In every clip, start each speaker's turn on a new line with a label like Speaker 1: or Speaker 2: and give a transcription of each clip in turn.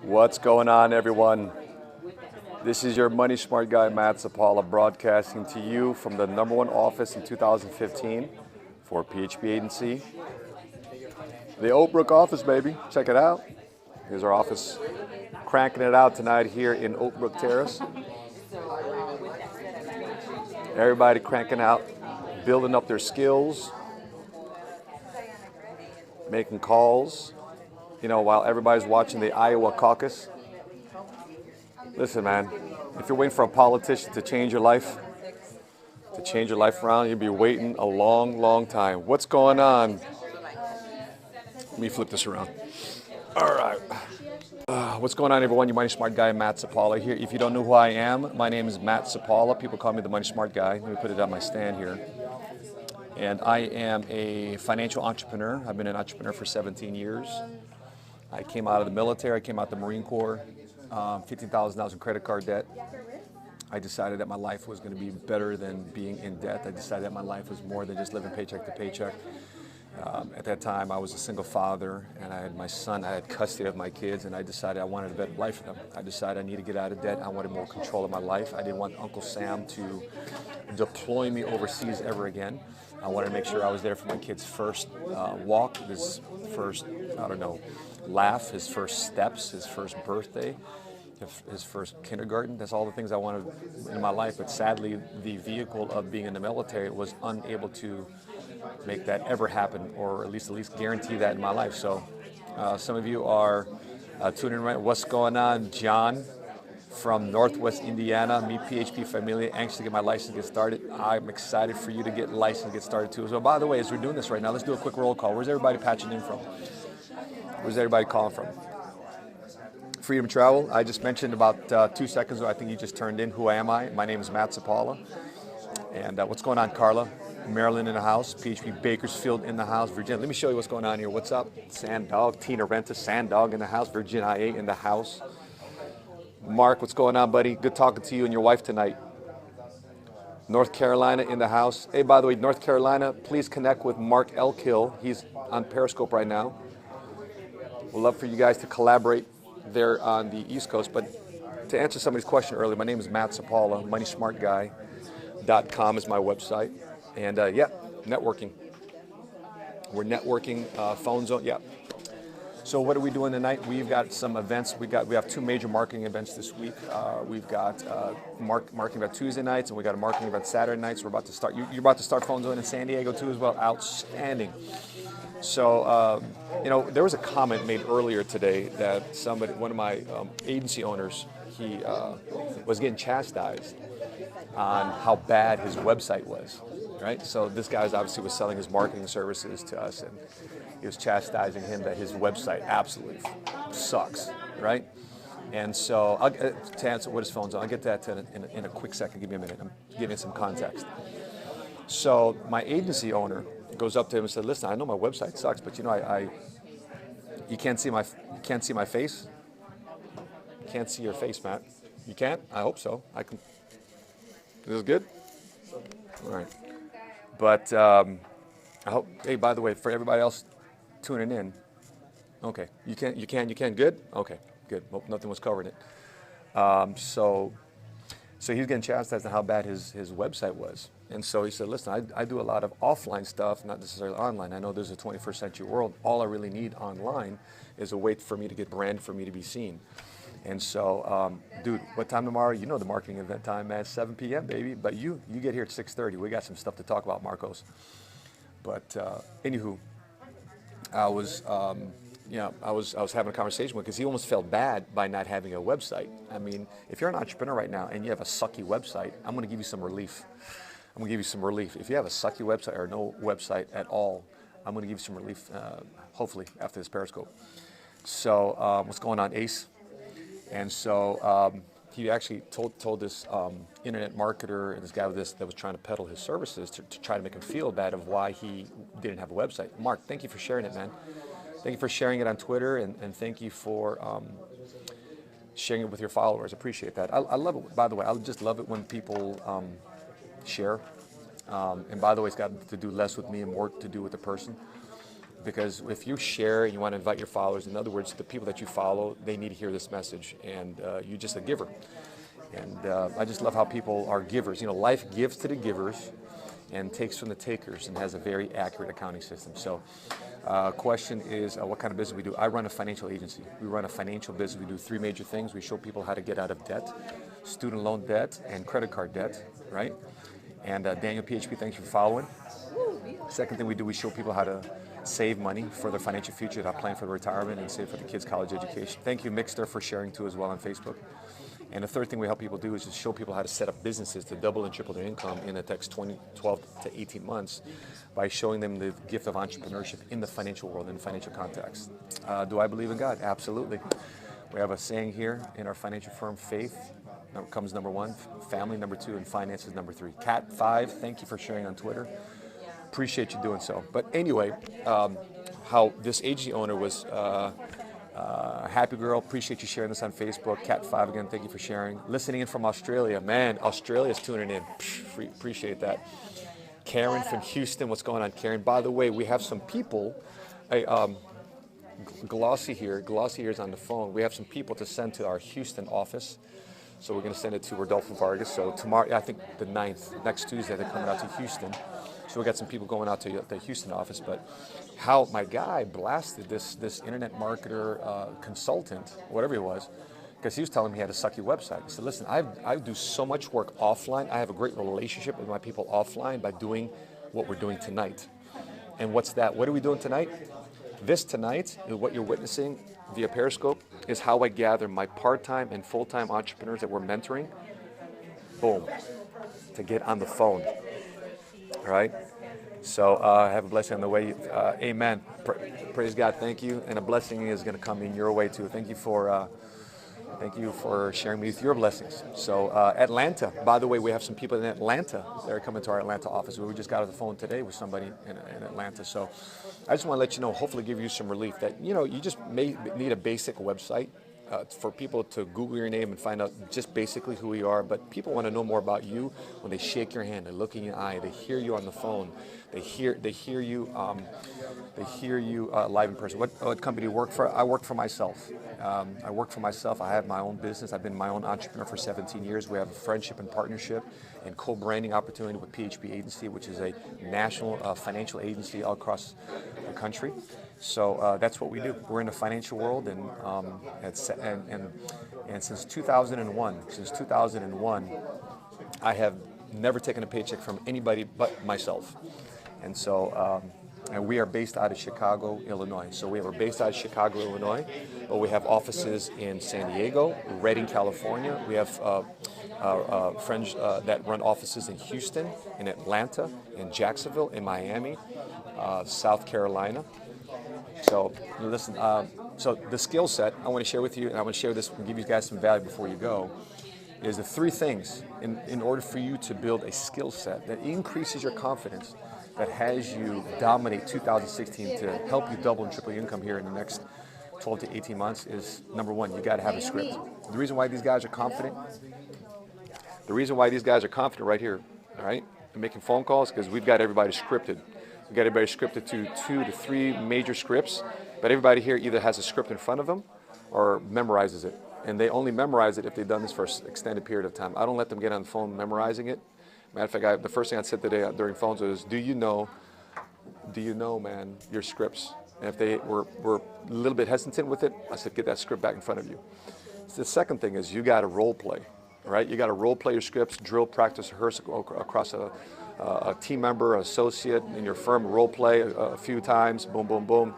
Speaker 1: What's going on, everyone? This is your money smart guy, Matt Sapala, broadcasting to you from the #1 office in 2015 for PHP Agency. The Oak Brook office, baby. Check it out. Here's our office. Cranking it out tonight here in Oak Brook Terrace. Everybody cranking out, building up their skills, making calls, while everybody's watching the Iowa caucus. Listen, man, if you're waiting for a politician to change your life around, you'll be waiting a long, long time. What's going on? Let me flip this around. All right. What's going on, everyone? Your money smart guy, Matt Sapala here. If you don't know who I am, my name is Matt Sapala. People call me the money smart guy. Let me put it on my stand here. And I am a financial entrepreneur. I've been an entrepreneur for 17 years. I came out of the military. I came out of the Marine Corps. $15,000 in credit card debt. I decided that my life was going to be better than being in debt. I decided that my life was more than just living paycheck to paycheck. At that time, I was a single father, and I had my son. I had custody of my kids, and I decided I wanted a better life for them. I decided I needed to get out of debt. I wanted more control of my life. I didn't want Uncle Sam to deploy me overseas ever again. I wanted to make sure I was there for my kid's first walk, his first, laugh, his first steps, his first birthday, his first kindergarten. That's all the things I wanted in my life. But sadly, the vehicle of being in the military was unable to make that ever happen, or at least guarantee that in my life. So some of you are tuning in right. What's going on? John from Northwest Indiana, me PHP family, anxious to get my license, get started. I'm excited for you to get licensed, get started too. So by the way, as we're doing this right now, let's do a quick roll call. Where's everybody patching in from? Where's everybody calling from? Freedom Travel. I just mentioned about 2 seconds ago. I think you just turned in. Who am I? My name is Matt Sapala. And what's going on, Carla? Maryland in the house. PHP Bakersfield in the house. Virginia. Let me show you what's going on here. What's up? Sand Dog. Tina Renta. Sand Dog in the house. Virginia IA in the house. Mark, what's going on, buddy? Good talking to you and your wife tonight. North Carolina in the house. Hey, by the way, North Carolina, please connect with Mark Elkill. He's on Periscope right now. We'd love for you guys to collaborate there on the East Coast. But to answer somebody's question earlier, my name is Matt Sapala. MoneySmartGuy.com is my website. And networking. We're networking, phone zone, So what are we doing tonight? We've got some events. We have 2 major marketing events this week. We've got marketing event Tuesday nights, and we got a marketing event Saturday nights. We're about to start. You're about to start Phone Zone in San Diego too as well. Outstanding. So there was a comment made earlier today that one of my agency owners, he was getting chastised on how bad his website was. Right. So this guy obviously was selling his marketing services to us, and he was chastising him that his website absolutely sucks, right? And so, to answer what his phone's on, I'll get to that in a quick second. Give me a minute. I'm giving some context. So my agency owner goes up to him and said, "Listen, I know my website sucks, but you can't see my face. You can't see your face, Matt. You can't? I hope so. I can. Is this good? All right. But I hope. Hey, by the way, for everybody else tuning in, okay, you can, good? Okay, good. Well, nothing was covering it. So he's getting chastised on how bad his website was. And so he said, listen, I do a lot of offline stuff, not necessarily online. I know there's a 21st century world. All I really need online is a way for me to get brand, for me to be seen. And so, dude, what time tomorrow? You know the marketing event time, man, 7 p.m., baby. But you get here at 6:30. We got some stuff to talk about, Marcos. But anywho, I was having a conversation with him because he almost felt bad by not having a website. I mean, if you're an entrepreneur right now and you have a sucky website, I'm going to give you some relief. If you have a sucky website or no website at all, I'm going to give you some relief, hopefully, after this Periscope. So what's going on, Ace? And so he actually told this internet marketer and this guy that was trying to peddle his services to try to make him feel bad of why he didn't have a website. Mark, thank you for sharing it, man. Thank you for sharing it on Twitter, and thank you for sharing it with your followers. Appreciate that. I love it. By the way, I just love it when people share. And by the way, it's got to do less with me and more to do with the person. because if you share and you want to invite your followers, in other words, the people that you follow, they need to hear this message, and you're just a giver. And I just love how people are givers. You know, life gives to the givers and takes from the takers, and has a very accurate accounting system. So question is, what kind of business we do? I run a financial agency. We run a financial business. We do three major things. We show people how to get out of debt, student loan debt, and credit card debt, right? And Daniel PHP, thanks for following. Second thing we do, we show people how to save money for their financial future, how to plan for their retirement and save for the kids' college education. Thank you, Mixter, for sharing too as well on Facebook. And the third thing we help people do is just show people how to set up businesses to double and triple their income in the next 12 to 18 months by showing them the gift of entrepreneurship in the financial world, in the financial context. Do I believe in God? Absolutely. We have a saying here in our financial firm, faith comes number one, family number two, and finances number three. Cat5, thank you for sharing on Twitter. Appreciate you doing so. But anyway, how this agency owner was happy girl, appreciate you sharing this on Facebook. Cat5 again, thank you for sharing. Listening in from Australia, man, Australia's tuning in. Appreciate that. Karen from Houston, what's going on, Karen? By the way, we have some people. Glossy here is on the phone. We have some people to send to our Houston office. So we're going to send it to Rodolfo Vargas. So tomorrow, I think the 9th, next Tuesday, they're coming out to Houston. So we got some people going out to the Houston office. But how my guy blasted this internet marketer consultant, whatever he was, because he was telling me he had a sucky website. He said, listen, I do so much work offline. I have a great relationship with my people offline by doing what we're doing tonight. And what's that? What are we doing tonight? This tonight, what you're witnessing via Periscope, is how I gather my part-time and full-time entrepreneurs that we're mentoring, boom, to get on the phone, all right? So have a blessing on the way. Amen. Praise God. Thank you. And a blessing is going to come in your way too. Thank you for sharing with your blessings. So Atlanta, by the way, we have some people in Atlanta that are coming to our Atlanta office. We just got off the phone today with somebody in Atlanta. So I just want to let you know, hopefully give you some relief that, you know, you just may need a basic website for people to Google your name and find out just basically who you are. But people want to know more about you when they shake your hand, they look in your eye, they hear you on the phone, they hear you live in person. What company do you work for? I work for myself. I have my own business. I've been my own entrepreneur for 17 years. We have a friendship and partnership and co-branding opportunity with PHP Agency, which is a national financial agency all across the country. So that's what we do. We're in the financial world, and since 2001, I have never taken a paycheck from anybody but myself. And so, and we are based out of Chicago, Illinois. So we're based out of Chicago, Illinois, but we have offices in San Diego, Redding, California. We have friends that run offices in Houston, in Atlanta, in Jacksonville, in Miami, South Carolina. So listen, so the skill set I want to share with you, and I want to share this and give you guys some value before you go, is the three things in order for you to build a skill set that increases your confidence, that has you dominate 2016 to help you double and triple your income here in the next 12 to 18 months is, number one, you got to have a script. The reason why these guys are confident, right here, all right, and making phone calls, because we've got everybody scripted. We've got everybody scripted to 2 to 3 major scripts, but everybody here either has a script in front of them or memorizes it. And they only memorize it if they've done this for an extended period of time. I don't let them get on the phone memorizing it. Matter of fact, the first thing I said today during phones was, do you know, man, your scripts? And if they were a little bit hesitant with it, I said, get that script back in front of you. So the second thing is you got to role play, right? You got to role play your scripts, drill, practice, rehearse across a team member, associate in your firm, role play a few times, boom, boom, boom.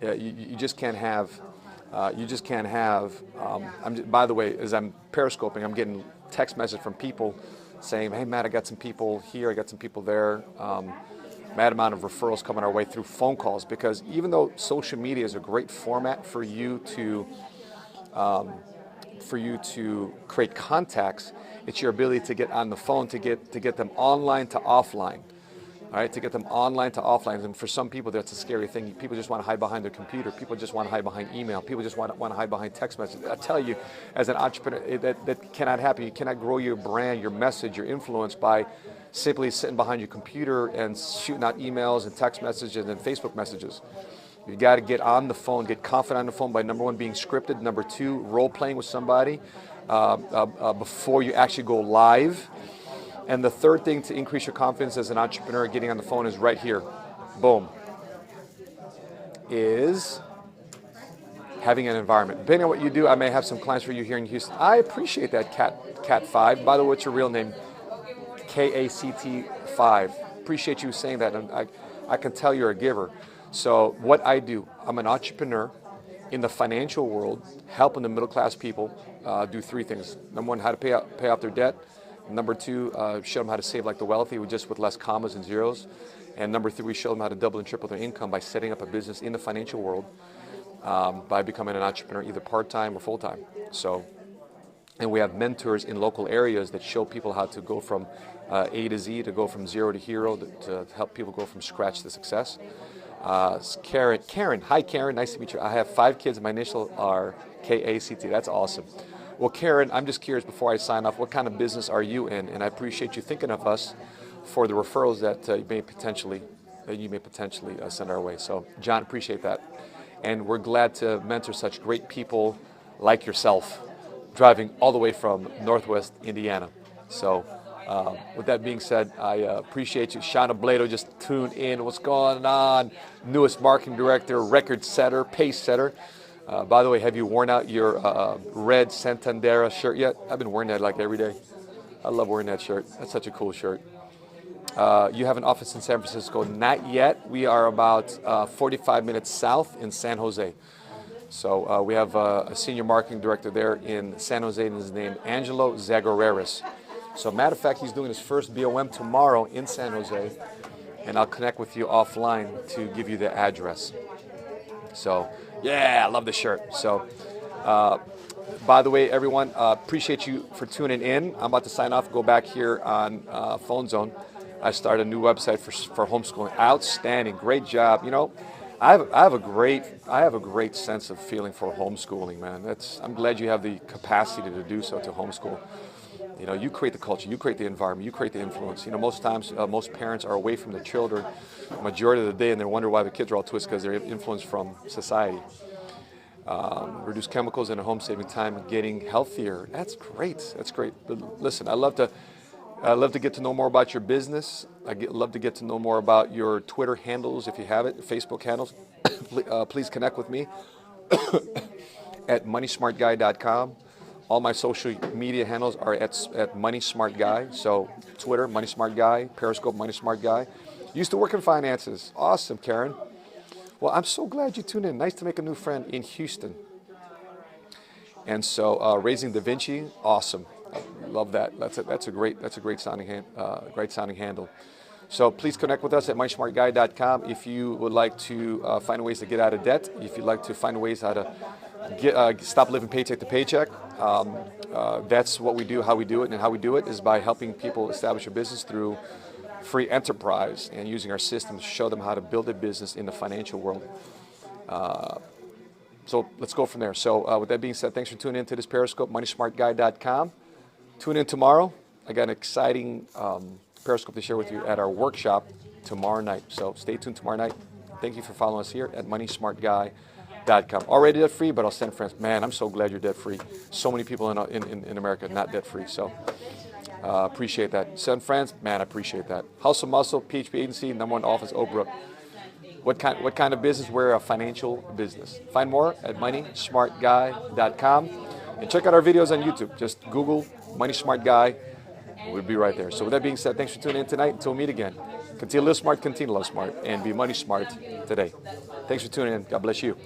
Speaker 1: You just can't have, by the way, as I'm periscoping, I'm getting text message from people saying, hey, Matt, I got some people here, I got some people there. Mad amount of referrals coming our way through phone calls, because even though social media is a great format for you to create contacts, it's your ability to get on the phone, to get them online to offline. All right, to get them online to offline. And for some people, that's a scary thing. People just want to hide behind their computer. People just want to hide behind email. People just want to hide behind text messages. I tell you, as an entrepreneur, that cannot happen. You cannot grow your brand, your message, your influence by simply sitting behind your computer and shooting out emails and text messages and Facebook messages. You got to get on the phone, get confident on the phone by number one, being scripted, number two, role playing with somebody before you actually go live. And the third thing to increase your confidence as an entrepreneur getting on the phone is right here. Boom. Is having an environment. Depending on what you do, I may have some clients for you here in Houston. I appreciate that, Cat5. By the way, what's your real name? KACT5. Appreciate you saying that. And I can tell you're a giver. So what I do, I'm an entrepreneur in the financial world, helping the middle class people do three things. Number one, how to pay off their debt. Number two, show them how to save like the wealthy with less commas and zeros. And number three, we show them how to double and triple their income by setting up a business in the financial world by becoming an entrepreneur, either part-time or full-time. So, and we have mentors in local areas that show people how to go from A to Z, to go from zero to hero, to help people go from scratch to success. Karen, hi Karen, nice to meet you. I have 5 kids, my initials are KACT, that's awesome. Well, Karen, I'm just curious before I sign off, what kind of business are you in? And I appreciate you thinking of us for the referrals that you may potentially send our way. So, John, appreciate that. And we're glad to mentor such great people like yourself, driving all the way from Northwest Indiana. So, with that being said, I appreciate you. Shauna Blado just tuned in. What's going on? Newest marketing director, record setter, pace setter. By the way, have you worn out your red Santander shirt yet? I've been wearing that like every day. I love wearing that shirt. That's such a cool shirt. You have an office in San Francisco? Not yet. We are about 45 minutes south in San Jose. So we have a senior marketing director there in San Jose, and his name Angelo Zagoreris. So matter of fact, he's doing his first BOM tomorrow in San Jose, and I'll connect with you offline to give you the address. So yeah, I love the shirt. So by the way, everyone, appreciate you for tuning in. I'm about to sign off, go back here on Phone Zone. I started a new website for homeschooling. Outstanding, great job. You know, I have a great sense of feeling for homeschooling, man. I'm glad you have the capacity to do so, to homeschool. You know, you create the culture, you create the environment, you create the influence. You know, most times, most parents are away from the children the majority of the day, and they wonder why the kids are all twisted because they're influenced from society. Reduce chemicals in a home, saving time, and getting healthier. That's great. That's great. But listen, I love to get to know more about your business. Love to get to know more about your Twitter handles, if you have it, Facebook handles. Please connect with me at moneysmartguy.com. All my social media handles are at Money Smart Guy. So Twitter, Money Smart Guy, Periscope, Money Smart Guy. Used to work in finances. Awesome, Karen. Well, I'm so glad you tuned in. Nice to make a new friend in Houston. And so Raising Da Vinci, awesome. Love that. That's a great sounding handle. So please connect with us at moneysmartguy.com if you would like to find ways to get out of debt. If you'd like to find ways how to stop living paycheck to paycheck. That's what we do, how we do it, and how we do it is by helping people establish a business through free enterprise and using our system to show them how to build a business in the financial world. So let's go from there. So with that being said, thanks for tuning in to this Periscope, moneysmartguy.com. Tune in tomorrow. I got an exciting Periscope to share with you at our workshop tomorrow night. So stay tuned tomorrow night. Thank you for following us here at moneysmartguy.com. Already debt free, but I'll send friends. Man, I'm so glad you're debt free. So many people in America not debt free. So appreciate that. Send friends. Man, I appreciate that. Hustle Muscle, PHP Agency, #1 office, Oak Brook. What kind of business? We're a financial business. Find more at moneysmartguy.com. And check out our videos on YouTube. Just Google Money Smart Guy. We'll be right there. So with that being said, thanks for tuning in tonight. Until we meet again, continue to live smart, continue to love smart, and be money smart today. Thanks for tuning in. God bless you.